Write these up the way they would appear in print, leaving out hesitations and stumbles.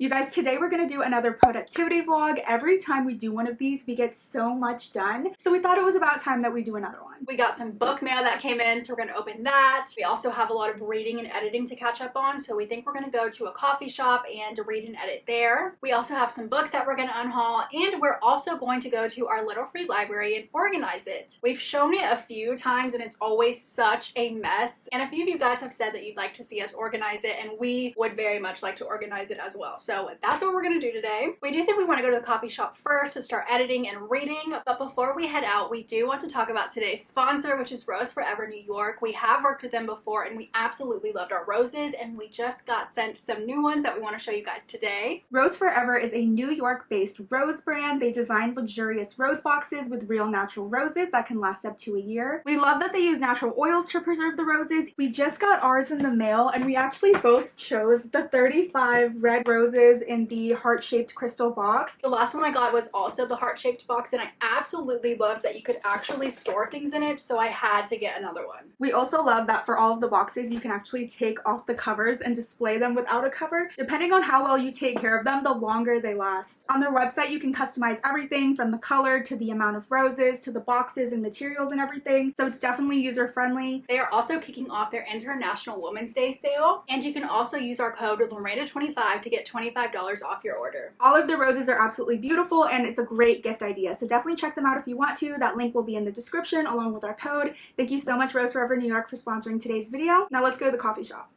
You guys, today we're gonna do another productivity vlog. Every time we do one of these, we get so much done. So we thought it was about time that we do another one. We got some book mail that came in, so we're gonna open that. We also have a lot of reading and editing to catch up on, so we think we're gonna go to a coffee shop and read and edit there. We also have some books that we're gonna unhaul, and we're also going to go to our little free library and organize it. We've shown it a few times and it's always such a mess, and a few of you guys have said that you'd like to see us organize it, and we would very much like to organize it as well. So that's what we're gonna do today. We do think we want to go to the coffee shop first to start editing and reading, but before we head out, we do want to talk about today's sponsor, which is Rose Forever New York. We have worked with them before and we absolutely loved our roses, and we just got sent some new ones that we want to show you guys today. Rose Forever is a New York-based rose brand. They designed luxurious rose boxes with real natural roses that can last up to a year. We love that they use natural oils to preserve the roses. We just got ours in the mail and we actually both chose the 35 red roses in the heart-shaped crystal box. The last one I got was also the heart-shaped box, and I absolutely loved that you could actually store things in it, so I had to get another one. We also love that for all of the boxes you can actually take off the covers and display them without a cover. Depending on how well you take care of them, the longer they last. On their website you can customize everything from the color to the amount of roses to the boxes and materials and everything, so it's definitely user-friendly. They are also kicking off their International Women's Day sale, and you can also use our code Lorena25 to get $25 off your order. All of the roses are absolutely beautiful and it's a great gift idea, so definitely check them out if you want to. That link will be in the description along with our code. Thank you so much, Rose Forever New York, for sponsoring today's video. Now let's go to the coffee shop.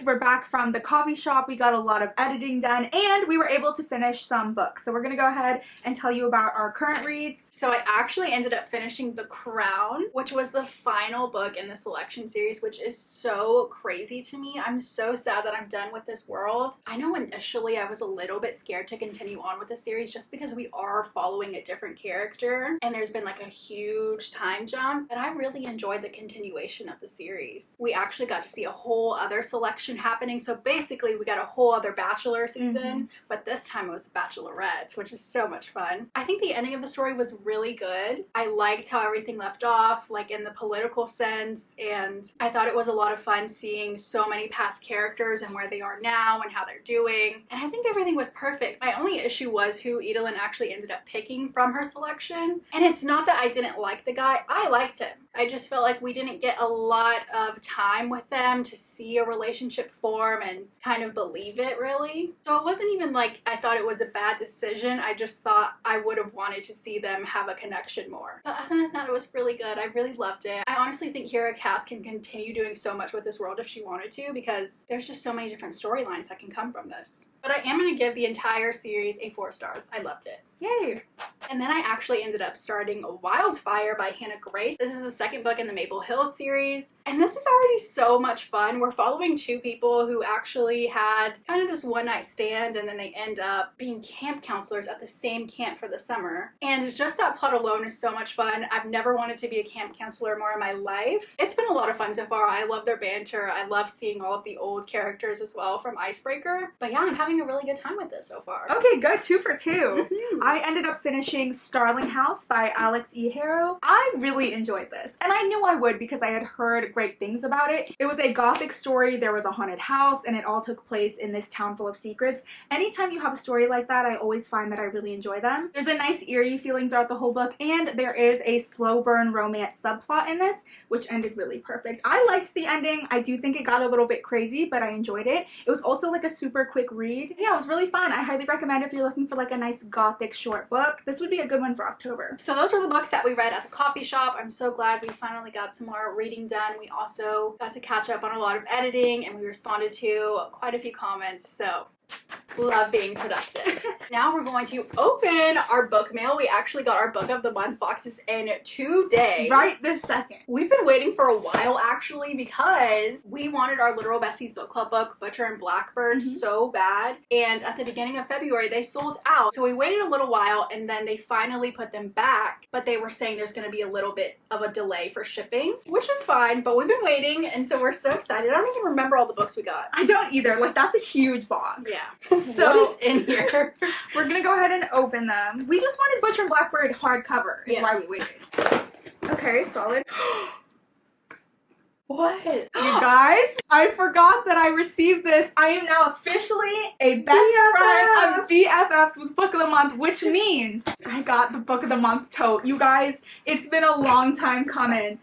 We're back from the coffee shop. We got a lot of editing done and we were able to finish some books. So we're gonna go ahead and tell you about our current reads. So I actually ended up finishing The Crown, which was the final book in the selection series, which is so crazy to me. I'm so sad that I'm done with this world. I know initially I was a little bit scared to continue on with the series just because we are following a different character and there's been like a huge time jump, but I really enjoyed the continuation of the series. We actually got to see a whole other selection happening, so basically we got a whole other Bachelor season, but this time it was Bachelorettes, which is so much fun. I think the ending of the story was really good. I liked how everything left off, like in the political sense, and I thought it was a lot of fun seeing so many past characters and where they are now and how they're doing, and I think everything was perfect. My only issue was who Edelyn actually ended up picking from her selection, and it's not that I didn't like the guy. I liked him. I just felt like we didn't get a lot of time with them to see a relationship form and kind of believe it, really. So it wasn't even like I thought it was a bad decision. I just thought I would have wanted to see them have a connection more. But other than that, it was really good. I really loved it. I honestly think Kira Cass can continue doing so much with this world if she wanted to, because there's just so many different storylines that can come from this. But I am going to give the entire series a 4 stars. I loved it. Yay! And then I actually ended up starting Wildfire by Hannah Grace. This is the second book in the Maple Hills series, and this is already so much fun. We're following 2 people people who actually had kind of this one night stand and then they end up being camp counselors at the same camp for the summer. And just that plot alone is so much fun. I've never wanted to be a camp counselor more in my life. It's been a lot of fun so far. I love their banter. I love seeing all of the old characters as well from Icebreaker. But yeah, I'm having a really good time with this so far. Okay, good. 2 for 2. I ended up finishing Starling House by Alex E. Harrow. I really enjoyed this, and I knew I would because I had heard great things about it. It was a gothic story, there was a haunted house, and it all took place in this town full of secrets. Anytime you have a story like that, I always find that I really enjoy them. There's a nice eerie feeling throughout the whole book, and there is a slow burn romance subplot in this, which ended really perfect. I liked the ending. I do think it got a little bit crazy, but I enjoyed it. It was also like a super quick read. Yeah, it was really fun. I highly recommend if you're looking for like a nice gothic short book. This would be a good one for October. So those were the books that we read at the coffee shop. I'm so glad we finally got some more reading done. We also got to catch up on a lot of editing, and we responded to quite a few comments, so love being productive. Now we're going to open our book mail. We actually got our book of the month boxes in today. Right this second. We've been waiting for a while actually because we wanted our Literal Besties Book Club book, Butcher and Blackbird, so bad. And at the beginning of February, they sold out. So we waited a little while and then they finally put them back. But they were saying there's going to be a little bit of a delay for shipping, which is fine. But we've been waiting and so we're so excited. I don't even remember all the books we got. I don't either. Like, that's a huge box. Yeah. So what is in here? We're gonna go ahead and open them. We just wanted Butcher and Blackbird hardcover is why we waited. Okay, solid. What? You guys, I forgot that I received this. I am now officially a best friend of BFFs with Book of the Month, which means I got the Book of the Month tote. You guys, it's been a long time coming.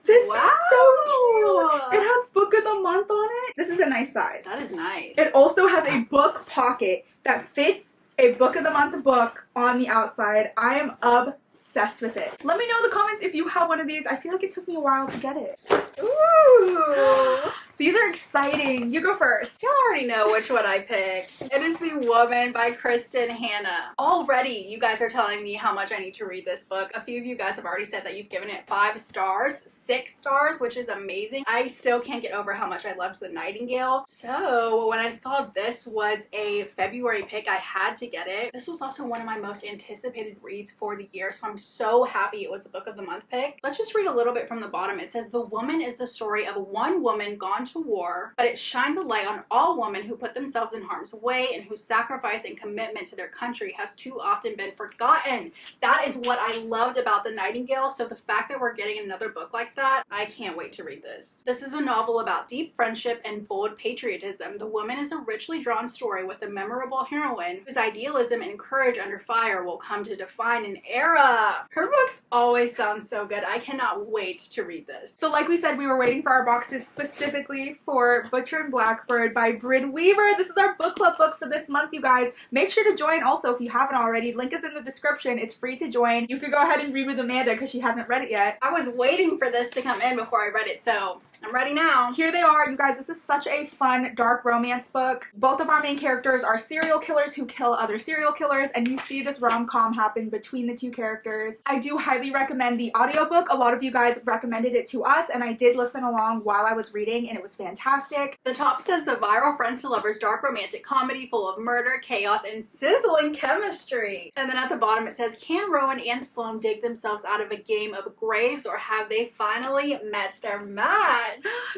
This is so cute. It has Book of the Month on it. This is a nice size. That is nice. It also has a book pocket that fits a Book of the Month book on the outside. I am obsessed with it. Let me know in the comments if you have one of these. I feel like it took me a while to get it. Ooh. These are exciting. You go first. Y'all already know which one I picked. It is The Woman by Kristen Hanna. Already, you guys are telling me how much I need to read this book. A few of you guys have already said that you've given it 5 stars, 6 stars, which is amazing. I still can't get over how much I loved The Nightingale. So when I saw this was a February pick, I had to get it. This was also one of my most anticipated reads for the year, so I'm so happy it was a Book of the Month pick. Let's just read a little bit from the bottom. It says, "The Woman is the story of one woman gone to war, but it shines a light on all women who put themselves in harm's way and whose sacrifice and commitment to their country has too often been forgotten." That is what I loved about The Nightingale, so the fact that we're getting another book like that, I can't wait to read this. This is a novel about deep friendship and bold patriotism. The Woman is a richly drawn story with a memorable heroine whose idealism and courage under fire will come to define an era. Her books always sound so good. I cannot wait to read this. So like we said, we were waiting for our boxes specifically for Butcher and Blackbird by Bryn Weaver. This is our book club book for this month, you guys. Make sure to join also if you haven't already. Link is in the description. It's free to join. You could go ahead and read with Amanda because she hasn't read it yet. I was waiting for this to come in before I read it, so I'm ready now. Here they are, you guys. This is such a fun, dark romance book. Both of our main characters are serial killers who kill other serial killers, and you see this rom-com happen between the two characters. I do highly recommend the audiobook. A lot of you guys recommended it to us, and I did listen along while I was reading, and it was fantastic. The top says the viral Friends to Lovers dark romantic comedy full of murder, chaos, and sizzling chemistry. And then at the bottom it says, can Rowan and Sloane dig themselves out of a game of graves, or have they finally met their match?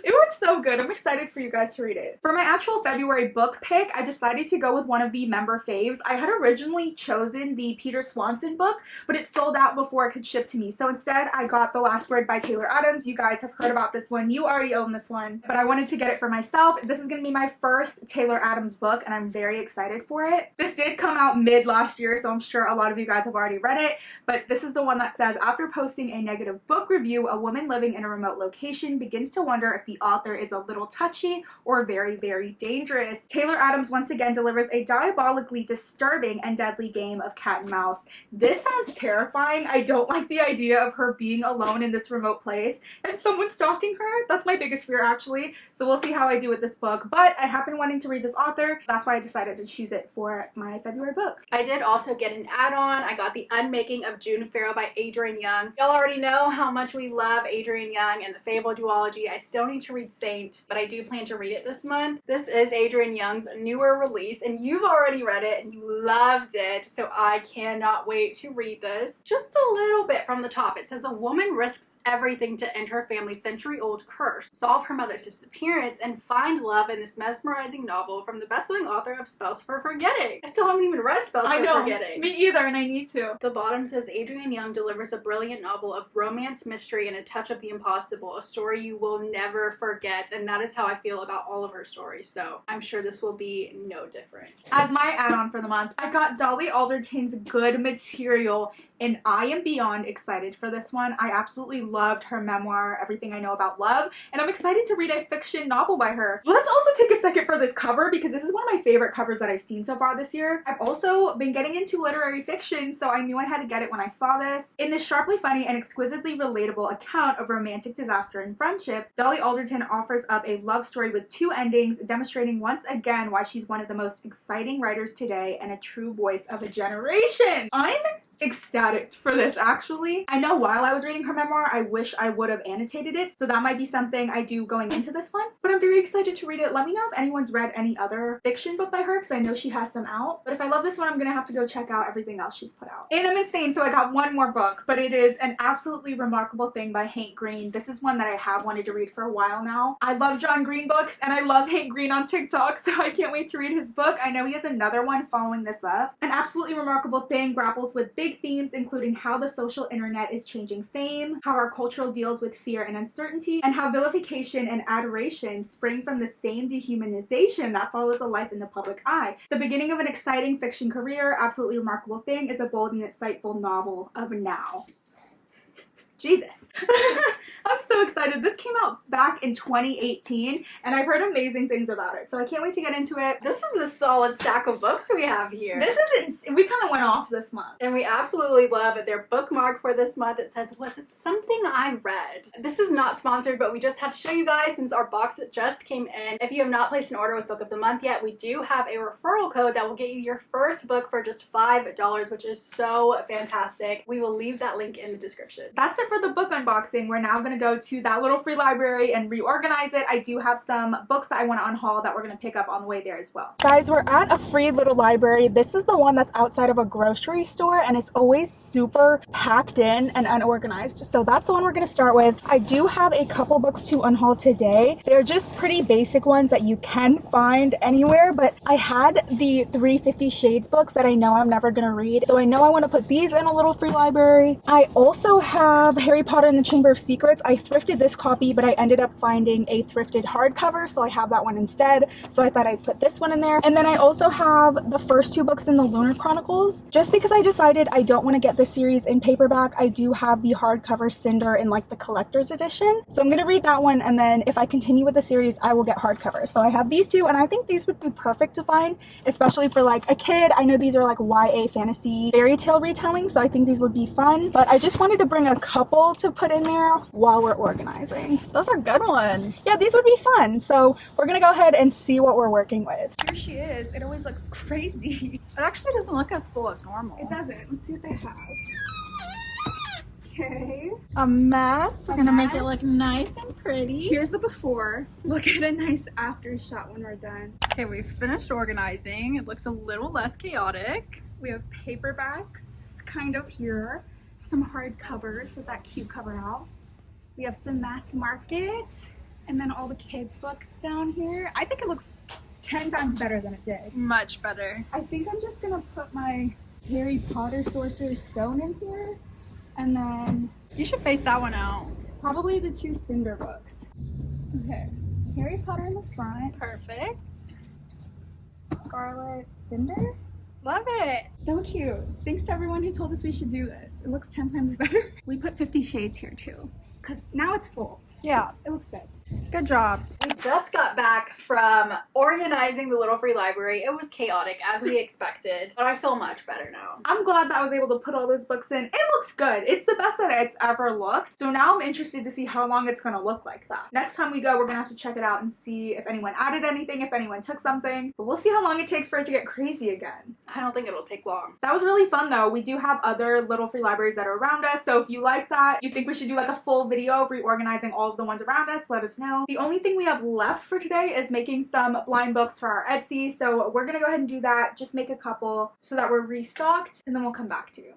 It was so good. I'm excited for you guys to read it. For my actual February book pick, I decided to go with one of the member faves. I had originally chosen the Peter Swanson book, but it sold out before it could ship to me. So instead, I got The Last Word by Taylor Adams. You guys have heard about this one. You already own this one, but I wanted to get it for myself. This is going to be my first Taylor Adams book, and I'm very excited for it. This did come out mid last year, so I'm sure a lot of you guys have already read it, but this is the one that says, after posting a negative book review, a woman living in a remote location begins to wonder if the author is a little touchy or very, very dangerous. Taylor Adams once again delivers a diabolically disturbing and deadly game of cat and mouse. This sounds terrifying. I don't like the idea of her being alone in this remote place and someone stalking her. That's my biggest fear, actually. So we'll see how I do with this book, but I have been wanting to read this author. That's why I decided to choose it for my February book. I did also get an add-on. I got The Unmaking of June Farrow by Adrienne Young. Y'all already know how much we love Adrienne Young and the Fable duology. I still need to read Saint, but I do plan to read it this month. This is Adrienne Young's newer release, and you've already read it and you loved it, so I cannot wait to read this. Just a little bit from the top. It says a woman risks everything to end her family's century-old curse, solve her mother's disappearance, and find love in this mesmerizing novel from the best-selling author of Spells for Forgetting. I still haven't even read Spells for Forgetting. Me either, and I need to. The bottom says Adrienne Young delivers a brilliant novel of romance, mystery, and a touch of the impossible, a story you will never forget, and that is how I feel about all of her stories, so I'm sure this will be no different. As my add-on for the month, I got Dolly Alderton's Good Material, and I am beyond excited for this one. I absolutely loved her memoir, Everything I Know About Love, and I'm excited to read a fiction novel by her. Let's also take a second for this cover because this is one of my favorite covers that I've seen so far this year. I've also been getting into literary fiction, so I knew I had to get it when I saw this. In this sharply funny and exquisitely relatable account of romantic disaster and friendship, Dolly Alderton offers up a love story with two endings, demonstrating once again why she's one of the most exciting writers today and a true voice of a generation. I'm ecstatic for this, actually. I know while I was reading her memoir, I wish I would have annotated it, so that might be something I do going into this one, but I'm very excited to read it. Let me know if anyone's read any other fiction book by her, because I know she has some out, but if I love this one, I'm gonna have to go check out everything else she's put out. And I'm insane, so I got one more book, but it is an absolutely remarkable thing by Hank Green. This is one that I have wanted to read for a while now. I love John Green books, and I love Hank Green on TikTok, so I can't wait to read his book. I know he has another one following this up. An absolutely remarkable thing grapples with big themes including how the social internet is changing fame, how our culture deals with fear and uncertainty, and how vilification and adoration spring from the same dehumanization that follows a life in the public eye. The beginning of an exciting fiction career, absolutely remarkable thing, is a bold and insightful novel of now. Jesus. I'm so excited. This came out back in 2018 and I've heard amazing things about it, so I can't wait to get into it. This is a solid stack of books we have here. This is we kind of went off this month. And we absolutely love it. Their bookmark for this month, it says, was it something I read? This is not sponsored, but we just had to show you guys since our box just came in. If you have not placed an order with Book of the Month yet, we do have a referral code that will get you your first book for just $5, which is so fantastic. We will leave that link in the description. That's it for the book unboxing. We're now going to go to that little free library and reorganize it. I do have some books that I want to unhaul that we're going to pick up on the way there as well. Guys, we're at a free little library. This is the one that's outside of a grocery store and it's always super packed in and unorganized. So that's the one we're going to start with. I do have a couple books to unhaul today. They're just pretty basic ones that you can find anywhere, but I had the 350 Shades books that I know I'm never going to read. So I know I want to put these in a little free library. I also have Harry Potter and the Chamber of Secrets. I thrifted this copy, but I ended up finding a thrifted hardcover, so I have that one instead. So I thought I'd put this one in there. And then I also have the first two books in the Lunar Chronicles. Just because I decided I don't want to get this series in paperback, I do have the hardcover Cinder in like the collector's edition. So I'm going to read that one, and then if I continue with the series, I will get hardcover. So I have these two, and I think these would be perfect to find, especially for like a kid. I know these are like YA fantasy fairy tale retelling, so I think these would be fun. But I just wanted to bring a couple to put in there while we're organizing. Those are good ones. Yeah, these would be fun. So we're gonna go ahead and see what we're working with. Here she is. It always looks crazy. It actually doesn't look as full as normal. It doesn't. Let's see what they have. Okay. A mess. We're gonna make it mess. look nice and pretty. Here's the before. Look at a nice after shot when we're done. Okay, we've finished organizing. It looks a little less chaotic. We have paperbacks kind of here. Some hard covers with that cute cover out. We have some mass market, and then all the kids' books down here. I think it looks 10 times better than it did. Much better. I think I'm just gonna put my Harry Potter Sorcerer's Stone in here, and then You should face that one out. probably the two Cinder books. Okay, Harry Potter in the front. Perfect. Scarlet Cinder. Love it. So cute. Thanks to everyone who told us we should do this. It looks 10 times better. We put 50 Shades here too, because now it's full. Yeah. It looks good. Good job. We just got back from organizing the little free library. It was chaotic as we expected, but I feel much better now. I'm glad that I was able to put all those books in. It looks good. It's the best that it's ever looked. So now I'm interested to see how long it's going to look like that. Next time we go, we're going to have to check it out and see if anyone added anything, if anyone took something. But we'll see how long it takes for it to get crazy again. I don't think it'll take long. That was really fun though. We do have other little free libraries that are around us. So if you like that, you think we should do like a full video of reorganizing all of the ones around us, let us know. now. The only thing we have left for today is making some blind books for our Etsy, so we're gonna go ahead and do that. Just make a couple so that we're restocked, and then we'll come back to you.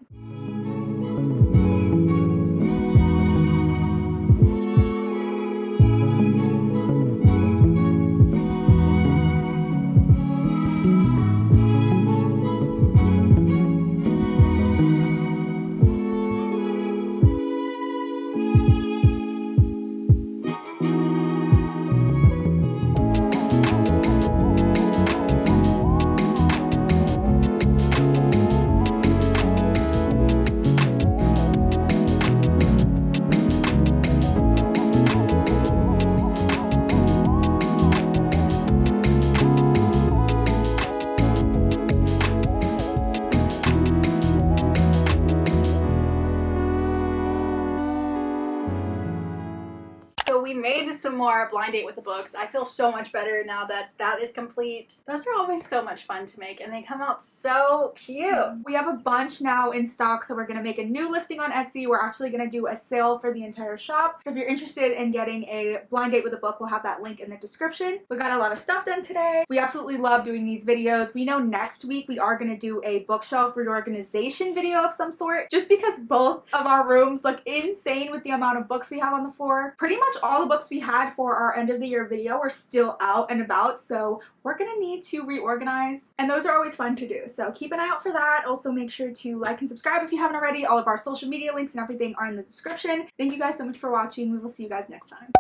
We made some more blind date with the books. I feel so much better now that is complete. Those are always so much fun to make, and they come out so cute. We have a bunch now in stock, so we're going to make a new listing on Etsy. We're actually going to do a sale for the entire shop. So if you're interested in getting a blind date with a book, we'll have that link in the description. We got a lot of stuff done today. We absolutely love doing these videos. We know next week we are going to do a bookshelf reorganization video of some sort, just because both of our rooms look insane with the amount of books we have on the floor. Pretty much all the books we had for our end of the year video are still out and about, so we're gonna need to reorganize, and those are always fun to do, so keep an eye out for that. Also, make sure to like and subscribe if you haven't already. All of our social media links and everything are in the description. Thank you guys so much for watching. We will see you guys next time.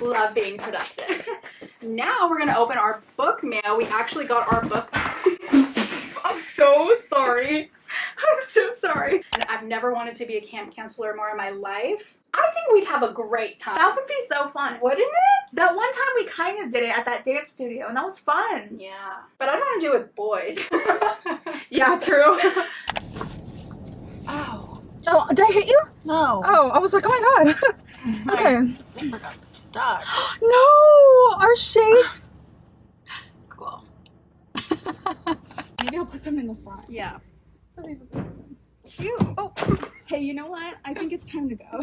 Love being productive. Now we're gonna open our book mail. We actually got our book. I'm so sorry. I'm so sorry. I've never wanted to be a camp counselor more in my life. I think we'd have a great time. That would be so fun. Wouldn't it? That one time we kind of did it at that dance studio, and that was fun. Yeah. But I don't want to do it with boys. Yeah, true. Ow. Oh, did I hit you? No. Oh, I was like, oh my god. Okay. My finger got stuck. No! Our shades! Cool. Maybe I'll put them in the front. Yeah. So cute. Oh, hey, you know what? I think it's time to go.